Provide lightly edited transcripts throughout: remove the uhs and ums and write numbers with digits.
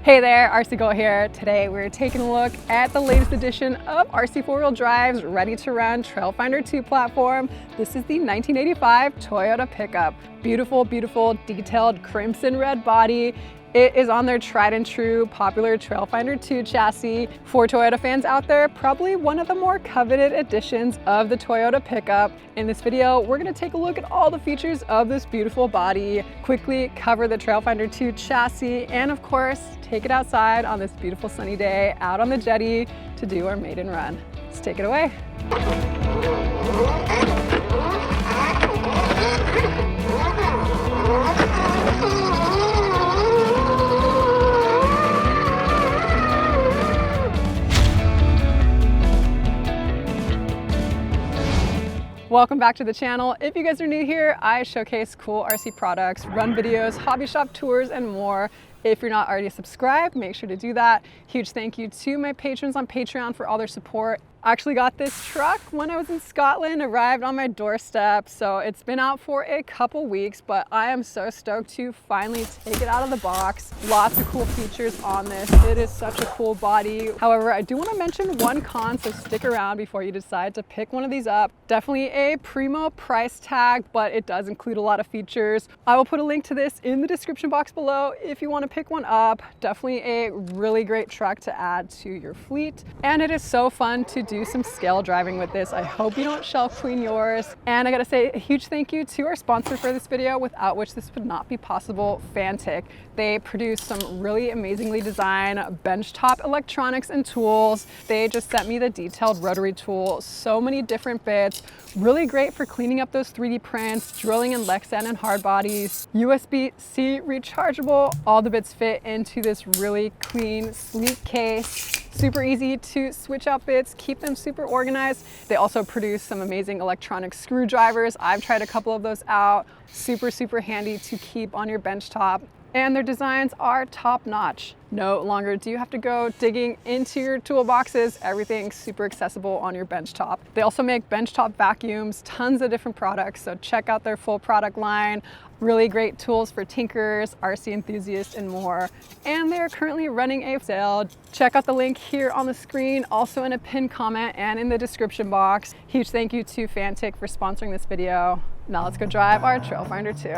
Hey there, RC4WD here. Today we're taking a look at the latest edition of RC4 Drive's Ready to Run Trailfinder 2 platform. This is the 1985 Toyota pickup. Beautiful, beautiful, detailed crimson red body. It is on their tried and true popular Trailfinder 2 chassis. For Toyota fans out there, probably one of the more coveted editions of the Toyota pickup. In this video, we're gonna take a look at all the features of this beautiful body, quickly cover the Trailfinder 2 chassis, and of course, take it outside on this beautiful sunny day out on the jetty to do our maiden run. Let's take it away. Welcome back to the channel. If you guys are new here, I showcase cool RC products, run videos, hobby shop tours, and more. If you're not already subscribed, make sure to do that. Huge thank you to my patrons on Patreon for all their support. I actually got this truck when I was in Scotland, arrived on my doorstep, so it's been out for a couple weeks, but I am so stoked to finally take it out of the box. Lots of cool features on this. It is such a cool body. However, I do want to mention one con, so stick around before you decide to pick one of these up. Definitely a primo price tag, but it does include a lot of features. I will put a link to this in the description box below if you want to pick one up. Definitely a really great truck to add to your fleet, and it is so fun to do some scale driving with this. I hope you don't shelf clean yours. And I gotta say a huge thank you to our sponsor for this video, without which this would not be possible, Fanttik. They produce some really amazingly designed benchtop electronics and tools. They just sent me the detailed rotary tool, so many different bits, really great for cleaning up those 3D prints, drilling in Lexan and hard bodies, USB-C rechargeable. All the bits fit into this really clean, sleek case. Super easy to switch out bits, keep them super organized. They also produce some amazing electronic screwdrivers. I've tried a couple of those out. Super, super handy to keep on your bench top. And their designs are top notch. No longer do you have to go digging into your toolboxes. Everything's super accessible on your bench top. They also make bench top vacuums, tons of different products. So check out their full product line. Really great tools for tinkers, RC enthusiasts, and more. And they're currently running a sale. Check out the link here on the screen, also in a pinned comment and in the description box. Huge thank you to Fanttik for sponsoring this video. Now let's go drive our Trailfinder 2.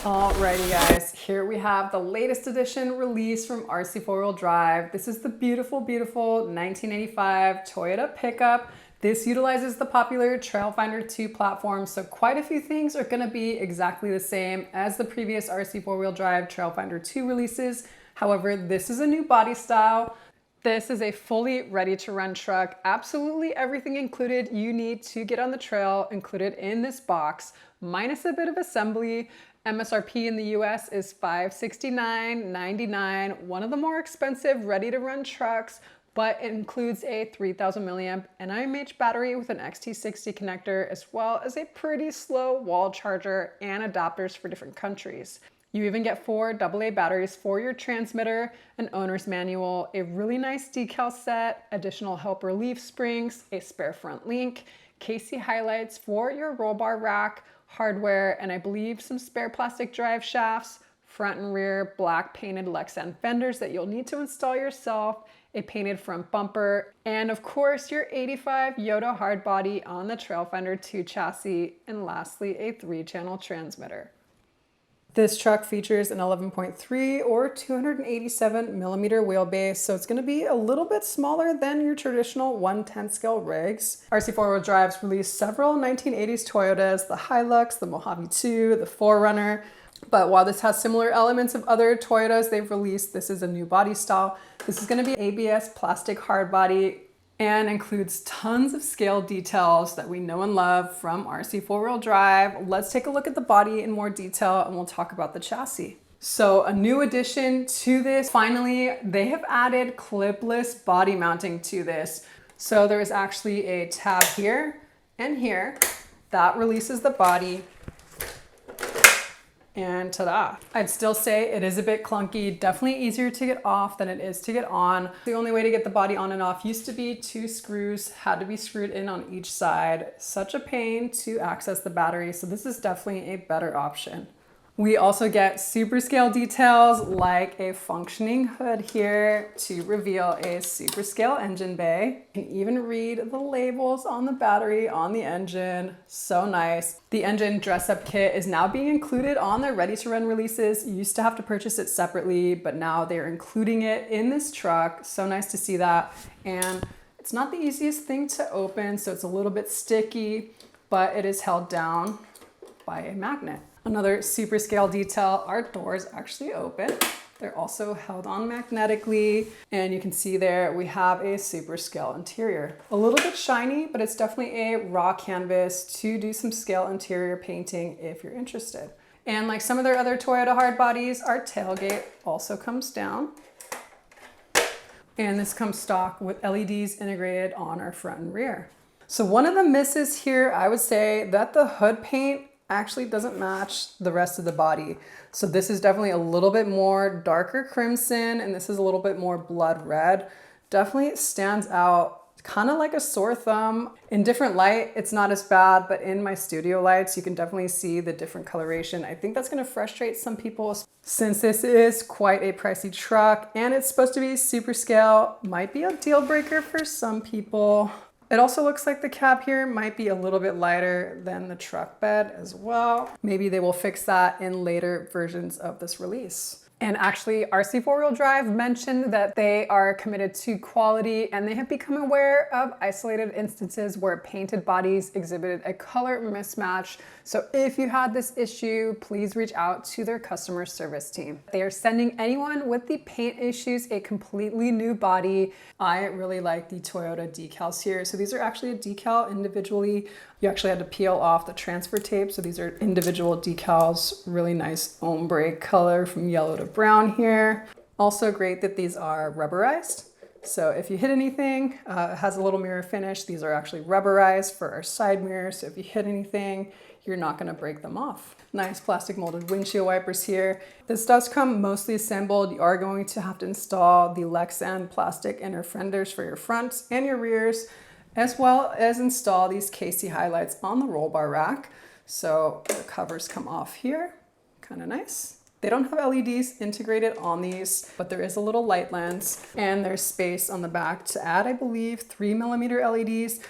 Alrighty guys, here we have the latest edition release from RC4 Drive. This is the beautiful, beautiful 1985 Toyota pickup. This utilizes the popular Trailfinder 2 platform, so quite a few things are going to be exactly the same as the previous RC4 Drive Trailfinder 2 releases. However, this is a new body style. This is a fully ready to run truck. Absolutely everything included you need to get on the trail included in this box, minus a bit of assembly. MSRP in the US is $569.99, one of the more expensive ready to run trucks, but it includes a 3000 milliamp NiMH battery with an XT60 connector, as well as a pretty slow wall charger and adapters for different countries. You even get 4 AA batteries for your transmitter, an owner's manual, a really nice decal set, additional helper leaf springs, a spare front link, KC highlights for your roll bar rack, hardware, and I believe some spare plastic drive shafts, front and rear black painted Lexan fenders that you'll need to install yourself, a painted front bumper, and of course your 85 Yota hard body on the Trailfinder 2 chassis, and lastly a 3-channel transmitter. This truck features an 11.3 or 287 millimeter wheelbase, so it's going to be a little bit smaller than your traditional 1/10 scale rigs. RC4 Drive's released several 1980s Toyotas, the Hilux, the Mojave 2, the 4Runner. But while this has similar elements of other Toyotas they've released, this is a new body style. This is going to be ABS plastic hard body and includes tons of scale details that we know and love from RC4 Drive. Let's take a look at the body in more detail and we'll talk about the chassis. So a new addition to this, finally, they have added clipless body mounting to this. So there is actually a tab here and here that releases the body, and ta-da. I'd still say it is a bit clunky, definitely easier to get off than it is to get on. The only way to get the body on and off used to be 2 screws, had to be screwed in on each side. Such a pain to access the battery, so this is definitely a better option. We also get super scale details like a functioning hood here to reveal a super scale engine bay. You can even read the labels on the battery on the engine. So nice. The engine dress up kit is now being included on their ready to run releases. You used to have to purchase it separately, but now they're including it in this truck. So nice to see that. And it's not the easiest thing to open, so it's a little bit sticky, but it is held down by a magnet. Another super scale detail, our doors actually open. They're also held on magnetically, and you can see there we have a super scale interior. A little bit shiny, but it's definitely a raw canvas to do some scale interior painting if you're interested. And like some of their other Toyota hard bodies, our tailgate also comes down. And this comes stock with LEDs integrated on our front and rear. So one of the misses here, I would say that the hood paint actually doesn't match the rest of the body. So this is definitely a little bit more darker crimson, and this is a little bit more blood red. Definitely stands out, kind of like a sore thumb. In different light, it's not as bad, but in my studio lights, you can definitely see the different coloration. I think that's gonna frustrate some people since this is quite a pricey truck and it's supposed to be super scale. Might be a deal breaker for some people. It also looks like the cab here might be a little bit lighter than the truck bed as well. Maybe they will fix that in later versions of this release. And actually, RC4 Drive mentioned that they are committed to quality, and they have become aware of isolated instances where painted bodies exhibited a color mismatch. So if you had this issue, please reach out to their customer service team. They are sending anyone with the paint issues a completely new body. I really like the Toyota decals here. So these are actually a decal individually. You actually had to peel off the transfer tape. So these are individual decals, really nice ombre color from yellow to brown here. Also great that these are rubberized. So if you hit anything, it has a little mirror finish. These are actually rubberized for our side mirrors. So if you hit anything, you're not gonna break them off. Nice plastic molded windshield wipers here. This does come mostly assembled. You are going to have to install the Lexan plastic inner fenders for your fronts and your rears, as well as install these Casey highlights on the roll bar rack. So the covers come off here, kind of nice. They don't have LEDs integrated on these, but there is a little light lens, and there's space on the back to add, I believe, 3mm LEDs.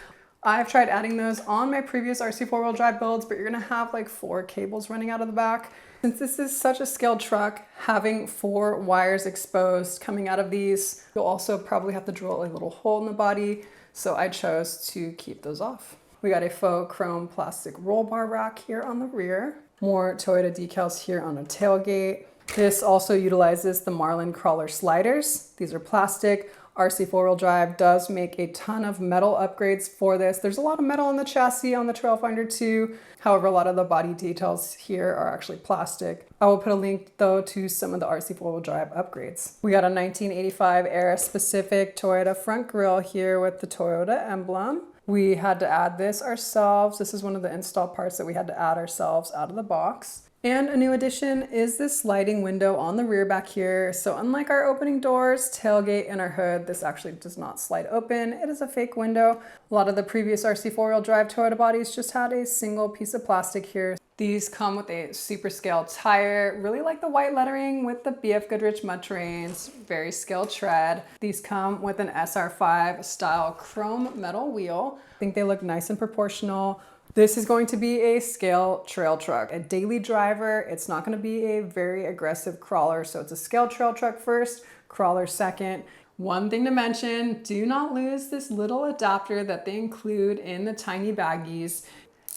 I've tried adding those on my previous RC4 Drive builds, but you're gonna have like 4 cables running out of the back. Since this is such a scaled truck, having 4 wires exposed coming out of these, you'll also probably have to drill a little hole in the body. So I chose to keep those off. We got a faux chrome plastic roll bar rack here on the rear. More Toyota decals here on the tailgate. This also utilizes the Marlin crawler sliders. These are plastic. RC4 Drive does make a ton of metal upgrades for this. There's a lot of metal in the chassis on the Trailfinder too. However, a lot of the body details here are actually plastic. I will put a link though to some of the RC4 Drive upgrades. We got a 1985 era specific Toyota front grille here with the Toyota emblem. We had to add this ourselves. This is one of the install parts that we had to add ourselves out of the box. And a new addition is this sliding window on the rear back here. So unlike our opening doors, tailgate, and our hood, this actually does not slide open. It is a fake window. A lot of the previous RC4 Drive Toyota bodies just had a single piece of plastic here. These come with a super scale tire. Really like the white lettering with the BF Goodrich mud terrains. Very scale tread. These come with an SR5 style chrome metal wheel. I think they look nice and proportional. This is going to be a scale trail truck, a daily driver. It's not going to be a very aggressive crawler. So it's a scale trail truck first, crawler second. One thing to mention, do not lose this little adapter that they include in the tiny baggies.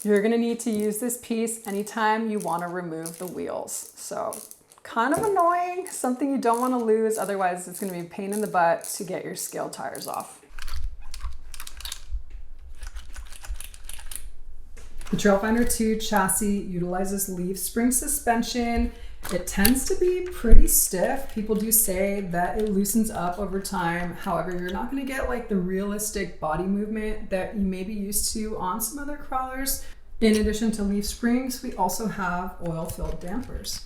You're going to need to use this piece anytime you want to remove the wheels. So kind of annoying, something you don't want to lose. Otherwise, it's going to be a pain in the butt to get your scale tires off. The Trailfinder 2 chassis utilizes leaf spring suspension, It tends to be pretty stiff. People do say that it loosens up over time. However, you're not going to get like the realistic body movement that you may be used to on some other crawlers. In addition to leaf springs, we also have oil-filled dampers.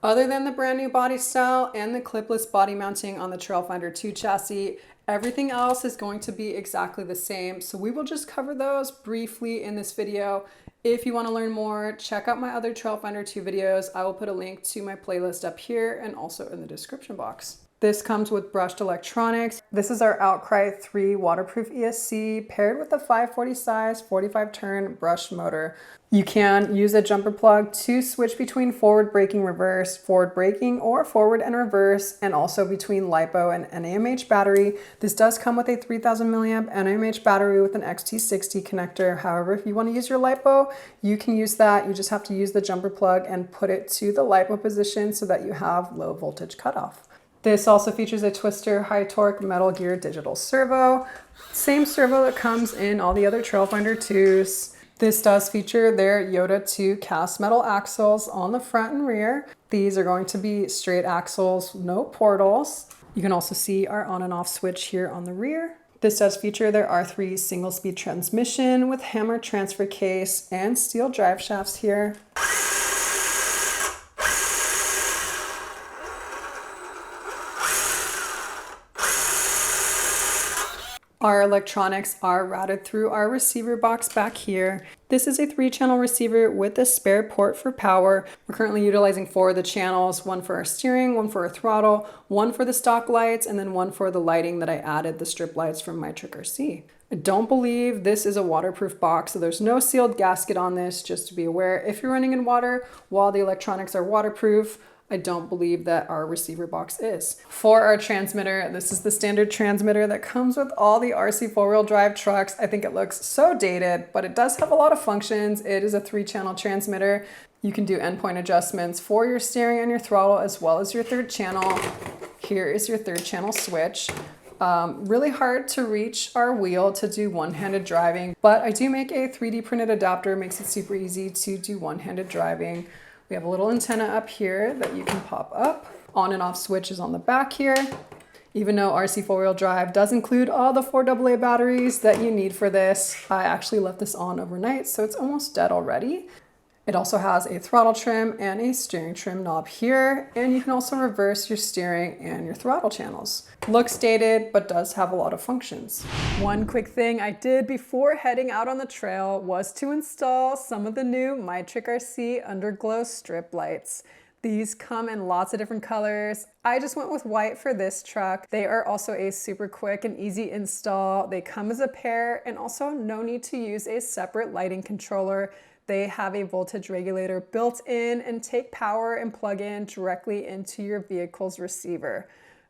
Other than the brand new body style and the clipless body mounting on the Trailfinder 2 chassis, everything else is going to be exactly the same. So we will just cover those briefly in this video. If you want to learn more, check out my other Trailfinder 2 videos. I will put a link to my playlist up here and also in the description box. This comes with brushed electronics. This is our Outcry 3 waterproof ESC paired with a 540 size 45 turn brushed motor. You can use a jumper plug to switch between forward braking, reverse, forward braking, or forward and reverse, and also between LiPo and NAMH battery. This does come with a 3000 milliamp NAMH battery with an XT60 connector. However, if you want to use your LiPo, you can use that. You just have to use the jumper plug and put it to the LiPo position so that you have low voltage cutoff. This also features a twister high torque metal gear digital servo. Same servo that comes in all the other Trailfinder 2s. This does feature their Yota 2 cast metal axles on the front and rear. These are going to be straight axles, no portals. You can also see our on and off switch here on the rear. This does feature their R3 single speed transmission with hammer transfer case and steel drive shafts here. Our electronics are routed through our receiver box back here. This is a 3-channel receiver with a spare port for power. We're currently utilizing 4 of the channels, one for our steering, one for our throttle, one for the stock lights, and then one for the lighting that I added the strip lights from my Trick RC. I don't believe this is a waterproof box, so there's no sealed gasket on this, just to be aware. If you're running in water while the electronics are waterproof, I don't believe that our receiver box is. For our transmitter, this is the standard transmitter that comes with all the RC 4-wheel drive trucks. I think it looks so dated, but it does have a lot of functions. It is a 3-channel transmitter. You can do endpoint adjustments for your steering and your throttle, as well as your 3rd channel. Here is your 3rd channel switch. Really hard to reach our wheel to do one-handed driving, but I do make a 3D printed adapter. Makes it super easy to do one-handed driving. We have a little antenna up here that you can pop up. On and off switch is on the back here. Even though RC 4-wheel drive does include all the 4 AA batteries that you need for this, I actually left this on overnight, so it's almost dead already. It also has a throttle trim and a steering trim knob here, and you can also reverse your steering and your throttle channels. Looks dated, but does have a lot of functions. One quick thing I did before heading out on the trail was to install some of the new My Trick RC Underglow strip lights. These come in lots of different colors. I just went with white for this truck. They are also a super quick and easy install. They come as a pair, and also no need to use a separate lighting controller. They have a voltage regulator built in and take power and plug in directly into your vehicle's receiver.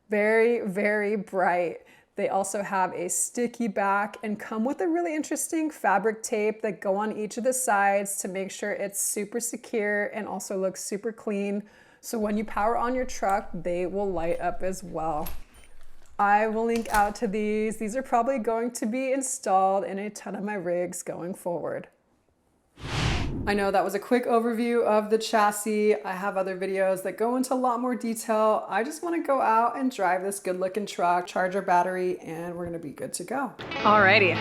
Very, very bright. They also have a sticky back and come with a really interesting fabric tape that go on each of the sides to make sure it's super secure and also looks super clean. So when you power on your truck, they will light up as well. I will link out to these. These are probably going to be installed in a ton of my rigs going forward. I know that was a quick overview of the chassis. I have other videos that go into a lot more detail. I just want to go out and drive this good looking truck, charge our battery, and we're going to be good to go. Alrighty.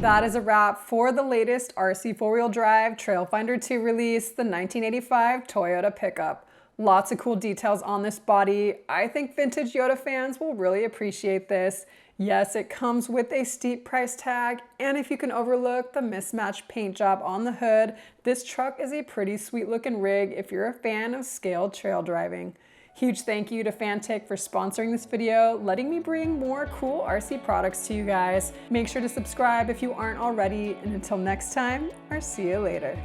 That is a wrap for the latest RC four-wheel drive Trailfinder 2 release, the 1985 Toyota pickup. Lots of cool details on this body. I think vintage Yota fans will really appreciate this. Yes, it comes with a steep price tag, and if you can overlook the mismatched paint job on the hood, this truck is a pretty sweet looking rig if you're a fan of scaled trail driving. Huge thank you to Fanttik for sponsoring this video, letting me bring more cool RC products to you guys. Make sure to subscribe if you aren't already, and until next time, I'll see you later.